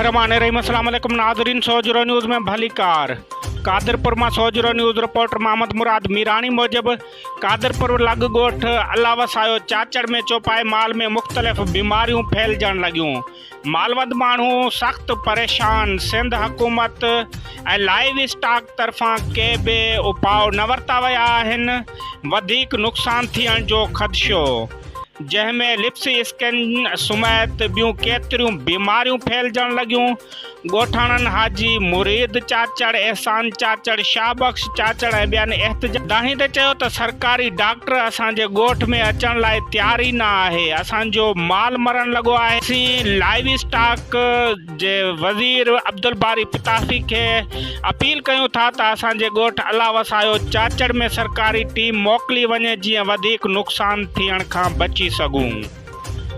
बिस्मिल्लाहिर्रहमानिर्रहीम। अस्सलाम वालेकुम नाज़रीन। सोजरो न्यूज़ में भली कार। कादरपुर में सोजरो न्यूज़ रिपोर्टर मोहम्मद मुराद मीरानी मूजिब कादरपुर लग गोठ अल्लाह वसायो चाचड़ में चौपाए माल में मुख्तलिफ बीमारियों फैलजण लगियों। मालवंद मानू सख्त परेशान। सिंध हुकूमत लाइव स्टॉक तरफा के बे उपाव न वरता विया आहिनि। वधीक नुक़सान थियण जो ख़दशो, जंहिंमें लिप्स स्किन समेत ॿियूं केतिरियूं बीमारियूं फैलजण लॻियूं। ॻोठाणनि हाजी मुरीद चाचड़, एहसान चाचड़, शाहबख्श चाचड़ ऐं ॿियनि एहतजाज दाही ते चयो त सरकारी डॉक्टर असांजे ॻोठ में अचण लाइ तयार ई न आहे। असांजो माल मरण लॻो आहे। असीं लाइव स्टॉक जे वज़ीर अब्दुल बारी पिताफ़ी खे अपील कयूं था त असांजे ॻोठ अल्लाह वसायो चाचड़ में सरकारी टीम मोकिली वञे, जीअं वधीक नुक़सान थियण खां बची सघूं।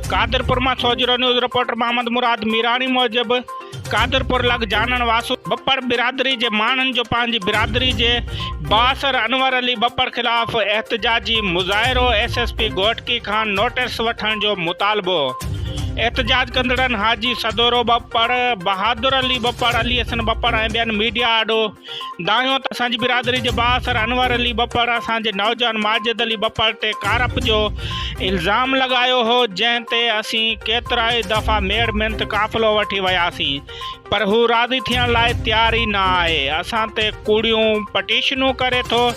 कादरपुर में सोजरो न्यूज़ रिपोर्टर मोहम्मद मुराद मीरानी मूजिब कादरपुर लग जानन वासु बप्पड़ बिरादरी जे माण्हुनि जो पंहिंजी बिरादरी जे बासर अनवर अली बप्पड़ खिलाफ़ एहतजाजी मुज़ाहिरो। SSP घोटकी खां नोटिस वठण जो मुतालबो। एहतजाज कंदड़नि हाजी सदोरो बप्पड़, बहादुर अली बप्पड़, अली हसन बप्पड़ ऐं ॿियनि मीडिया आॾो दाहियो त असांजी बिरादरी जे बासर अनवर अली बप्पड़ असांजे नौजवान माजिद अली बप्पड़ ते कारप जो इल्ज़ाम लॻायो हो, जंहिं ते असीं केतिराई दफ़ा मेड़ मिंत काफ़िलो वठी वियासीं, पर हू राज़ी थियण लाइ तयार ई न आहे। असां ते कूड़ियूं पटिशनूं करे थो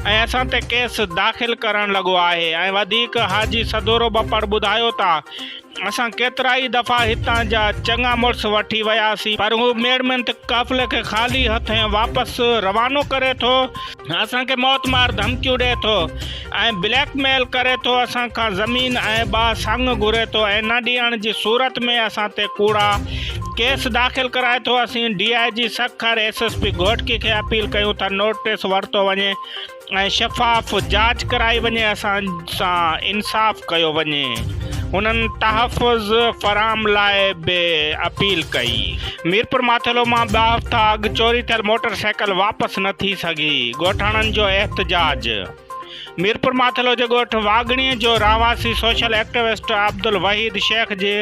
ऐं असां ते केस दाख़िल करणु लॻो आहे। ऐं वधीक हाजी सदोरो बप्पड़ ॿुधायो था असां केतिराई दफ़ा हितां जा चङा मुड़ुस वठी वियासीं, पर हू मेड़ मिंत काफ़िले खे ख़ाली हथें वापसि रवानो करे थो। असांखे मौत मार धमकियूं ॾिए थो ऐं ब्लैकमेल करे थो। असां खां ज़मीन ऐं ॿ संग घुरे थो ऐं न ॾियण जी सूरत में असां ते कूड़ा केस दाख़िल कराए थो। असीं DIG सखर SSP घोटकी खे अपील कयूं त नोटिस वरितो वञे ऐं शफ़ाफ़ जांच कराई वञे, असां सां इंसाफ़ कयो वञे। उन्हनि तहफ़ुज़ फ़राम लाइ बि अपील कई। मीरपुर माथेलो मां 2 हफ़्ता अॻु चोरी थियल मोटरसाइकिल वापसि न थी सघी। ॻोठाणनि जो एहतजाज। मीरपुर माथेलो जे ॻोठ वागणीअ जो रहवासी सोशल एक्टिविस्ट अब्दुल वहीद शेख जे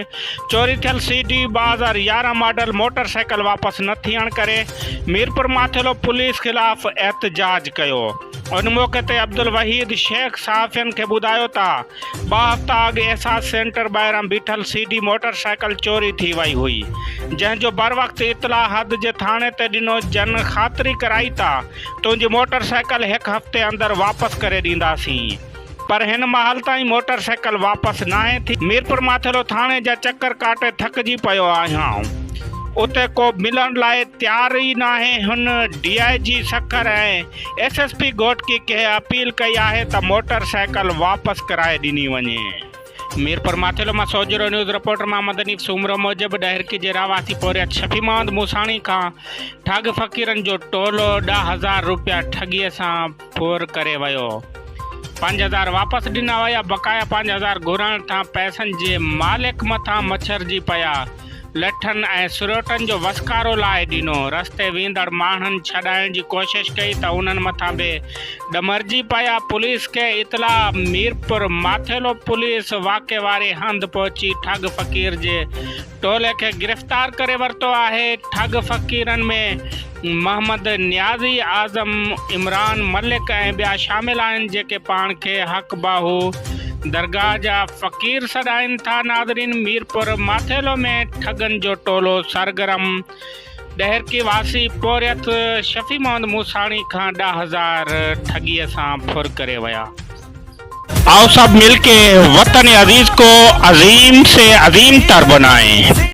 चोरी थियल CD 2011 मॉडल मोटरसाइकिल वापसि न थियण करे मीरपुर माथेलो पुलिस ख़िलाफ़ एहतजाज कयो। उन मौक़े ते अब्दुल वहीद शेख सहाफ़ियुनि खे ॿुधायो त 2 हफ़्ता अॻु एहसास सेंटर ॿाहिरां बीठल CD मोटरसाइकिल चोरी थी वई हुई, जंहिंजो बर वक़्तु इतला हद जे थाणे ते ॾिनो। जन ख़ातिरी कराई त तुंहिंजी मोटरसाइकिल 1 हफ़्ते अंदरि वापसि करे ॾींदासीं, पर हिन महिल ताईं मोटरसाइकिल वापसि नाहे थी। मीरपुर माथेलो थाणे जा चकर काटे थकिजी पियो आहियां, उते को मिलण लाइ तयार ई नाहे। हुन DIG सखर ऐं SSP घोटकी खे अपील कई आहे त मोटरसाइकिल वापसि कराए ॾिनी वञे। मीरपुर माथेलो में सोजरो न्यूज़ रिपोर्टर मोहम्मद हनीफ सूमरो मूजिब डहरकी जे रहवासी पोरियत शफ़ी मोहम्मद मूसाणी खां ठग फ़क़ीरनि जो टोलो 10,000 रुपया ठगीअ सां फोर करे वियो। 5,000 वापसि ॾिना विया। बक़ाया 5,000 घुरण तां पैसनि जे मालिक मथां मच्छरजी पिया। लठनि ऐं सुरोटनि जो वसकारो लाइ ॾिनो। रस्ते वेंदड़ माण्हुनि छॾाइण जी कोशिशि कई त उन्हनि मथां बि ॾमरजी पिया। पुलिस खे इतला। मीरपुर माथेलो पुलिस वाक़े वारे हंधि पहुची ठग फ़क़ीर जे टोले खे गिरफ़्तार करे वरितो आहे। ठग फ़क़ीरनि में मोहम्मद नियाज़ी, आज़म, इमरान मलिक ऐं ॿिया शामिल आहिनि, जेके पाण खे हक़ बाहू दरगाह जा फ़क़ीर सॾाइनि था। नाज़रीन, मीरपुर माथेलो में ठगनि जो टोलो सरगरम। डहरकी वासी पोरियत शफ़ी मोहम्मद मूसाणी खां 10,000 ठगीअ सां फुर करे विया। आओ सब मिलके वतन अजीज को अजीम से अजीम तर बनाएं।